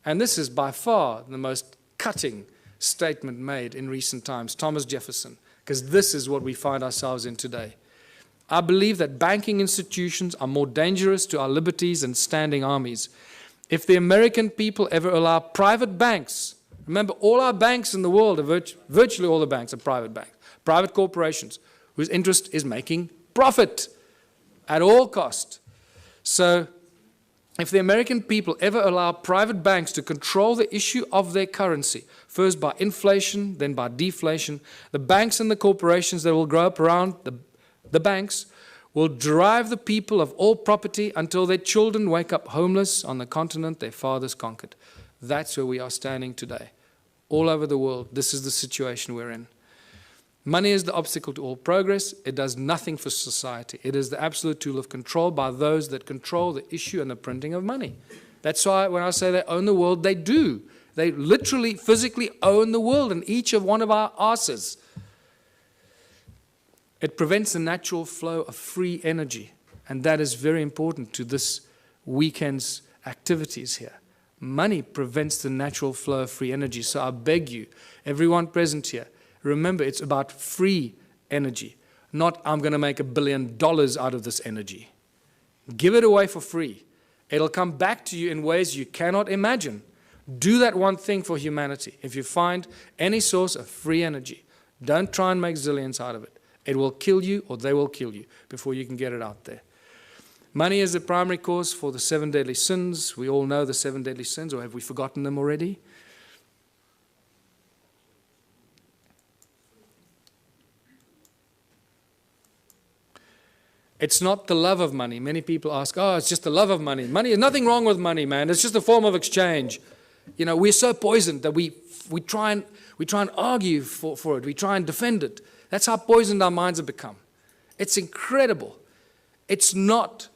And this is by far the most cutting statement made in recent times, Thomas Jefferson, because this is what we find ourselves in today. I believe that banking institutions are more dangerous to our liberties than standing armies. If the American people ever allow private banks, remember all our banks in the world, are virtually all the banks are private banks, private corporations, whose interest is making profit at all cost. So if the American people ever allow private banks to control the issue of their currency, first by inflation, then by deflation, the banks and the corporations that will grow up around the banks will drive the people of all property until their children wake up homeless on the continent their fathers conquered. That's where we are standing today. All over the world, this is the situation we're in. Money is the obstacle to all progress. It does nothing for society. It is the absolute tool of control by those that control the issue and the printing of money. That's why when I say they own the world, they do. They literally, physically own the world in each of one of our asses. It prevents the natural flow of free energy, and that is very important to this weekend's activities here. Money prevents the natural flow of free energy, so I beg you, everyone present here, remember it's about free energy, not I'm going to make $1 billion out of this energy. Give it away for free. It'll come back to you in ways you cannot imagine. Do that one thing for humanity. If you find any source of free energy, don't try and make zillions out of it. It will kill you or they will kill you before you can get it out there. Money is the primary cause for the 7 deadly sins. We all know the 7 deadly sins, or have we forgotten them already? It's not the love of money. Many people ask, oh, it's just the love of money. Money, there's nothing wrong with money, man. It's just a form of exchange. You know, we're so poisoned that we try and argue for it. We try and defend it. That's how poisoned our minds have become. It's incredible. It's not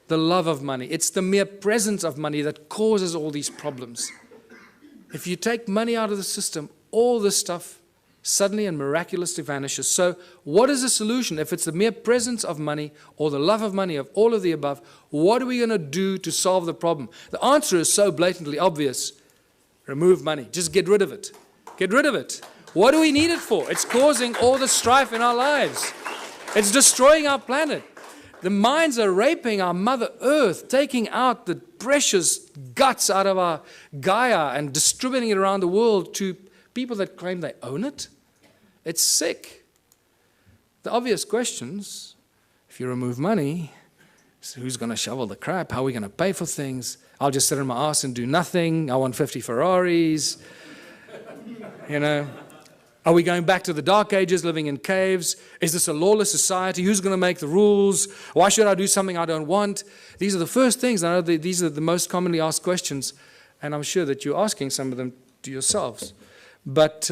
the love of money. It's the mere presence of money that causes all these problems. If you take money out of the system, all this stuff suddenly and miraculously vanishes. So what is the solution? If it's the mere presence of money or the love of money, of all of the above, what are we going to do to solve the problem? The answer is so blatantly obvious. Remove money. Just get rid of it. Get rid of it. What do we need it for? It's causing all the strife in our lives. It's destroying our planet. The mines are raping our Mother Earth, taking out the precious guts out of our Gaia and distributing it around the world to people that claim they own it. It's sick. The obvious questions, if you remove money, so who's going to shovel the crap? How are we going to pay for things? I'll just sit on my ass and do nothing. I want 50 Ferraris. You know. Are we going back to the dark ages, living in caves? Is this a lawless society? Who's going to make the rules? Why should I do something I don't want? These are the first things. I know that these are the most commonly asked questions, and I'm sure that you're asking some of them to yourselves. But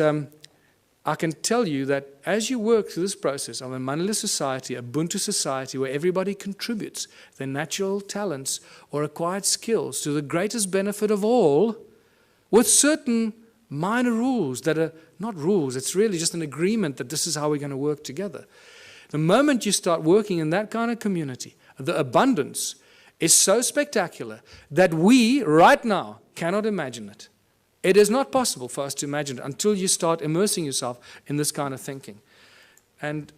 I can tell you that as you work through this process of a moneyless society, a Ubuntu society, where everybody contributes their natural talents or acquired skills to the greatest benefit of all, with certain minor rules that are not rules, it's really just an agreement that this is how we're going to work together. The moment you start working in that kind of community, the abundance is so spectacular that we, right now, cannot imagine it. It is not possible for us to imagine it until you start immersing yourself in this kind of thinking. And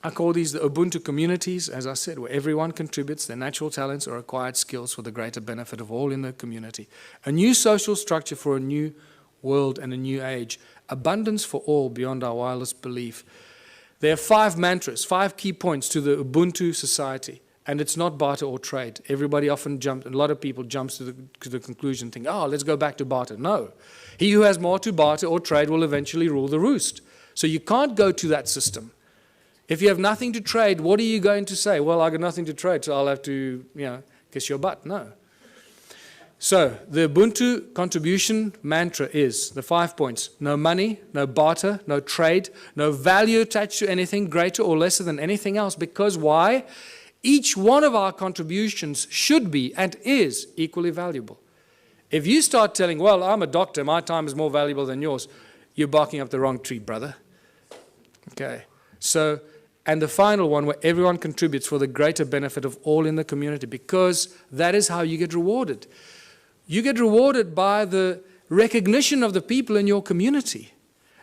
I call these the Ubuntu communities, as I said, where everyone contributes their natural talents or acquired skills for the greater benefit of all in the community. A new social structure for a new world and a new age. Abundance for all beyond our wildest belief. There are 5 mantras, 5 key points to the Ubuntu society. And it's not barter or trade. Everybody often jumps, a lot of people jump to the conclusion, think, oh, let's go back to barter. No. He who has more to barter or trade will eventually rule the roost. So you can't go to that system. If you have nothing to trade, what are you going to say? Well, I got nothing to trade, so I'll have to, kiss your butt. No. So the Ubuntu contribution mantra is the 5 points. No money, no barter, no trade, no value attached to anything greater or lesser than anything else. Because why? Each one of our contributions should be and is equally valuable. If you start telling, well, I'm a doctor, my time is more valuable than yours, you're barking up the wrong tree, brother. Okay. So, and the final one, where everyone contributes for the greater benefit of all in the community, because that is how you get rewarded. You get rewarded by the recognition of the people in your community.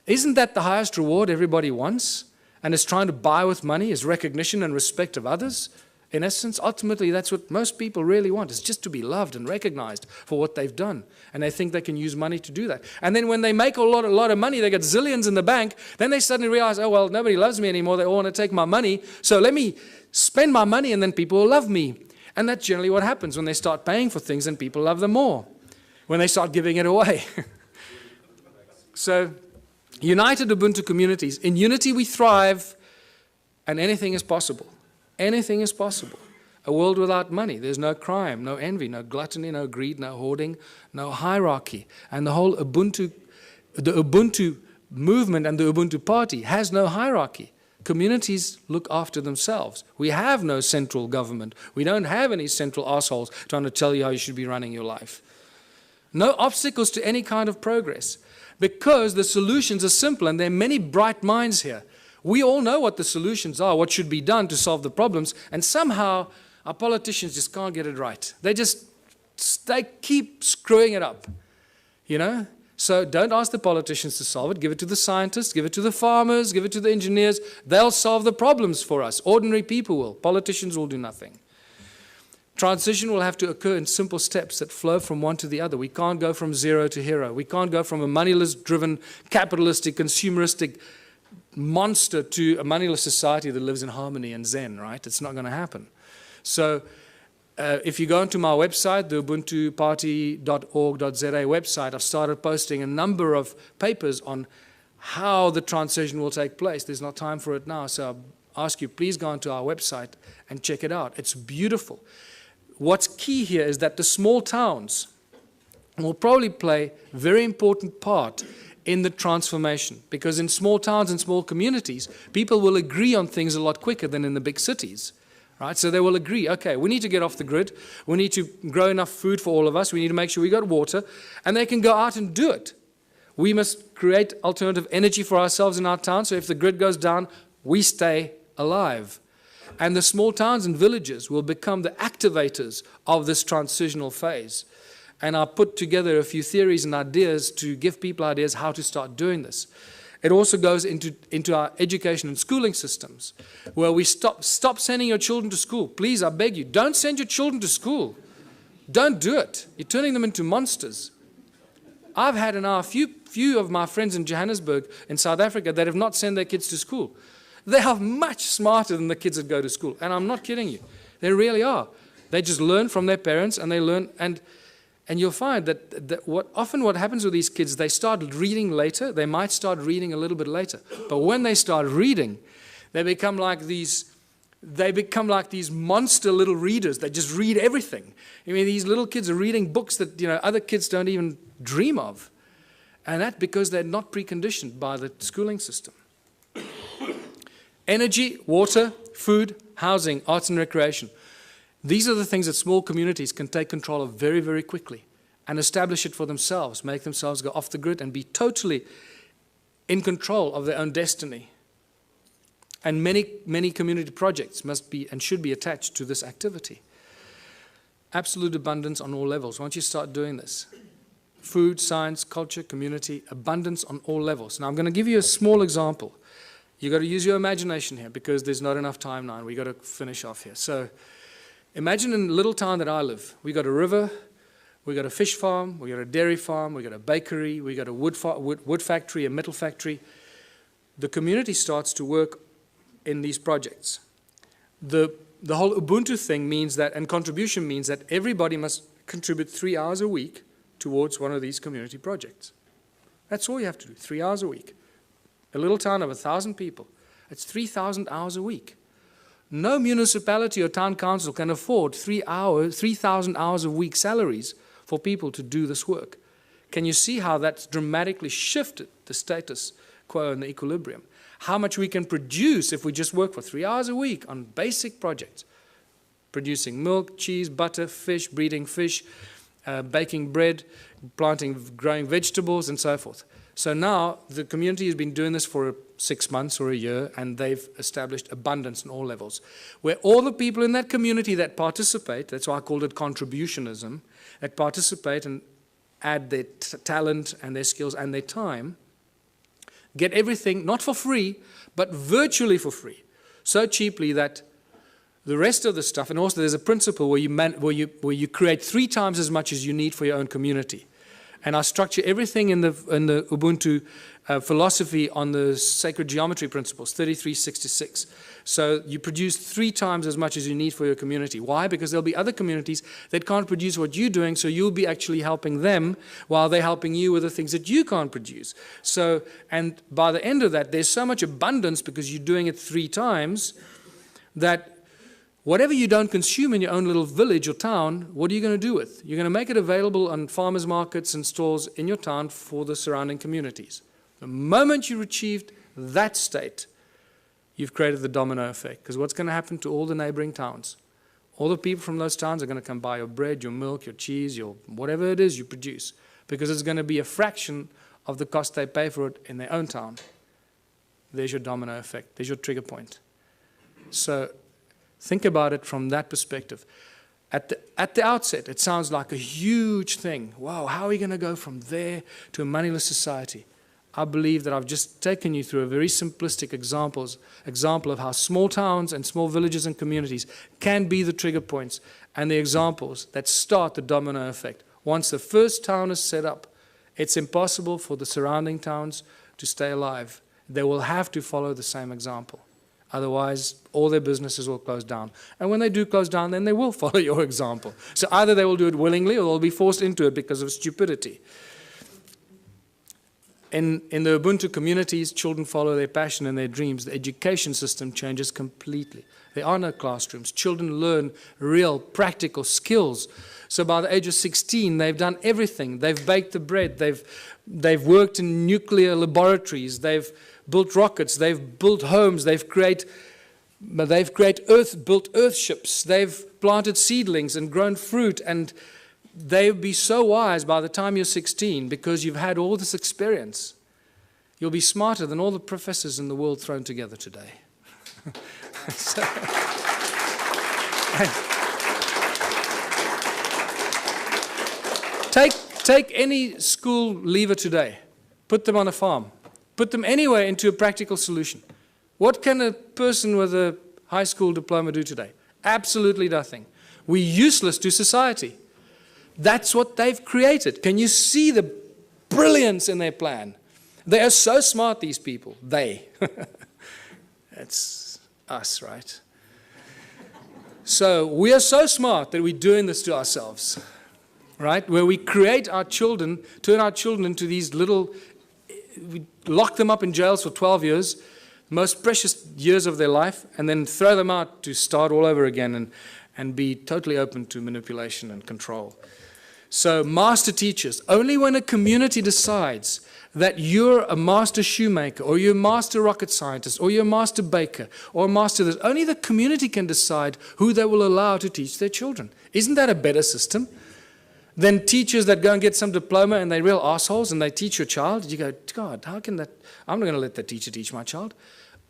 Isn't that the highest reward everybody wants and is trying to buy with money, is recognition and respect of others? In essence, ultimately, that's what most people really want, is just to be loved and recognized for what they've done. And they think they can use money to do that. And then when they make a lot of money, they get zillions in the bank, then they suddenly realize, oh, well, nobody loves me anymore. They all want to take my money. So let me spend my money and then people will love me. And that's generally what happens when they start paying for things and people love them more, when they start giving it away. So, united Ubuntu communities. In unity we thrive and anything is possible. Anything is possible. A world without money. There's no crime, no envy, no gluttony, no greed, no hoarding, no hierarchy. And the whole Ubuntu, the Ubuntu movement and the Ubuntu party has no hierarchy. Communities look after themselves. We have no central government. We don't have any central assholes trying to tell you how you should be running your life. No obstacles to any kind of progress, because the solutions are simple and there are many bright minds here. We all know what the solutions are, what should be done to solve the problems, and somehow our politicians just can't get it right. They keep screwing it up, you know? So don't ask the politicians to solve it. Give it to the scientists, give it to the farmers, give it to the engineers. They'll solve the problems for us. Ordinary people will. Politicians will do nothing. Transition will have to occur in simple steps that flow from one to the other. We can't go from zero to hero. We can't go from a moneyless-driven, capitalistic, consumeristic monster to a moneyless society that lives in harmony and zen, right? It's not going to happen. So if you go onto my website, the ubuntuparty.org.za website, I've started posting a number of papers on how the transition will take place. There's not time for it now, so I ask you, please go onto our website and check it out. It's beautiful. What's key here is that the small towns will probably play a very important part in the transformation, because in small towns and small communities, people will agree on things a lot quicker than in the big cities, right? So they will agree, okay, we need to get off the grid, we need to grow enough food for all of us, we need to make sure we got water, and they can go out and do it. We must create alternative energy for ourselves in our town, so if the grid goes down, we stay alive. And the small towns and villages will become the activators of this transitional phase. And I put together a few theories and ideas to give people ideas how to start doing this. It also goes into our education and schooling systems, where we stop sending your children to school. Please, I beg you, don't send your children to school. Don't do it. You're turning them into monsters. I've had now a few of my friends in Johannesburg, in South Africa, that have not sent their kids to school. They are much smarter than the kids that go to school. And I'm not kidding you. They really are. They just learn from their parents, and they learn. And you'll find that often what happens with these kids, they start reading later. They might start reading a little bit later. But when they start reading, they become like these monster little readers. They just read everything. I mean, these little kids are reading books that, you know, other kids don't even dream of. And that's because they're not preconditioned by the schooling system. Energy, water, food, housing, arts and recreation. These are the things that small communities can take control of very, very quickly and establish it for themselves, make themselves go off the grid and be totally in control of their own destiny. And many community projects must be and should be attached to this activity. Absolute abundance on all levels. Once you start doing this, food, science, culture, community, abundance on all levels. Now I'm going to give you a small example. You've got to use your imagination here because there's not enough time now and we've got to finish off here. So imagine in a little town that I live, we got a river, we got a fish farm, we got a dairy farm, we got a bakery, we got a wood factory, a metal factory. The community starts to work in these projects. The whole Ubuntu thing means that, and contribution means that everybody must contribute 3 hours a week towards one of these community projects. That's all you have to do, 3 hours a week. A little town of 1,000 people, it's 3,000 hours a week. No municipality or town council can afford 3,000 hours a week salaries for people to do this work. Can you see how that's dramatically shifted the status quo and the equilibrium? How much we can produce if we just work for 3 hours a week on basic projects. Producing milk, cheese, butter, fish, breeding fish, baking bread, growing vegetables, and so forth. So now the community has been doing this for 6 months or a year, and they've established abundance on all levels, where all the people in that community that participate, that's why I called it contributionism, that participate and add their talent and their skills and their time, get everything, not for free, but virtually for free, so cheaply that the rest of the stuff, and also there's a principle where you create 3 times as much as you need for your own community. And I structure everything in the Ubuntu philosophy on the sacred geometry principles, 3366. So you produce 3 times as much as you need for your community. Why? Because there'll be other communities that can't produce what you're doing, so you'll be actually helping them while they're helping you with the things that you can't produce. So, and by the end of that, there's so much abundance because you're doing it 3 times that whatever you don't consume in your own little village or town, what are you going to do with? You're going to make it available on farmers markets and stores in your town for the surrounding communities. The moment you achieved that state, you've created the domino effect. Because what's going to happen to all the neighboring towns? All the people from those towns are going to come buy your bread, your milk, your cheese, your whatever it is you produce. Because it's going to be a fraction of the cost they pay for it in their own town. There's your domino effect. There's your trigger point. So think about it from that perspective. At the outset, it sounds like a huge thing. Wow, how are we going to go from there to a moneyless society? I believe that I've just taken you through a very simplistic example of how small towns and small villages and communities can be the trigger points and the examples that start the domino effect. Once the first town is set up, it's impossible for the surrounding towns to stay alive. They will have to follow the same example. Otherwise, all their businesses will close down. And when they do close down, then they will follow your example. So either they will do it willingly or they'll be forced into it because of stupidity. In the Ubuntu communities, children follow their passion and their dreams. The education system changes completely. There are no classrooms. Children learn real, practical skills. So by the age of 16, they've done everything. They've baked the bread. They've worked in nuclear laboratories. They've built rockets. They've built homes. They've built earth ships. They've planted seedlings and grown fruit. And they'll be so wise by the time you're 16 because you've had all this experience. You'll be smarter than all the professors in the world thrown together today. Take any school leaver today, put them on a farm, put them anywhere into a practical solution. What can a person with a high school diploma do today? Absolutely nothing. We're useless to society. That's what they've created. Can you see the brilliance in their plan? They are so smart, these people. They. That's us, right? So we are so smart that we're doing this to ourselves, right? Where we create our children, turn our children into these little, we lock them up in jails for 12 years, most precious years of their life, and then throw them out to start all over again and be totally open to manipulation and control. So master teachers, only when a community decides that you're a master shoemaker or you're a master rocket scientist or you're a master baker or a master this, only the community can decide who they will allow to teach their children. Isn't that a better system than teachers that go and get some diploma and they're real assholes and they teach your child? You go, God, how can that? I'm not going to let that teacher teach my child.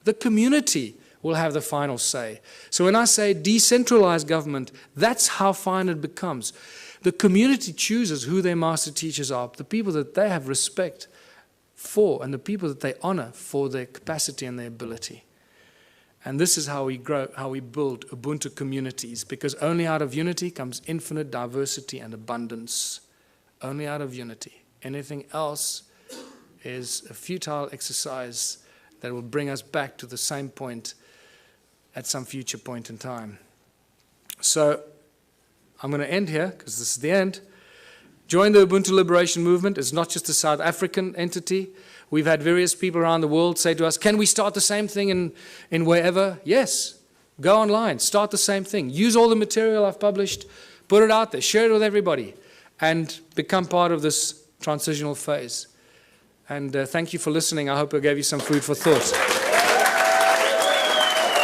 The community will have the final say. So when I say decentralized government, that's how fine it becomes. The community chooses who their master teachers are, the people that they have respect for, and the people that they honor for their capacity and their ability. And this is how we grow, how we build Ubuntu communities, because only out of unity comes infinite diversity and abundance. Only out of unity. Anything else is a futile exercise that will bring us back to the same point at some future point in time. So I'm going to end here, because this is the end. Join the Ubuntu Liberation Movement. It's not just a South African entity. We've had various people around the world say to us, can we start the same thing in wherever? Yes. Go online. Start the same thing. Use all the material I've published. Put it out there. Share it with everybody. And become part of this transitional phase. And thank you for listening. I hope I gave you some food for thought.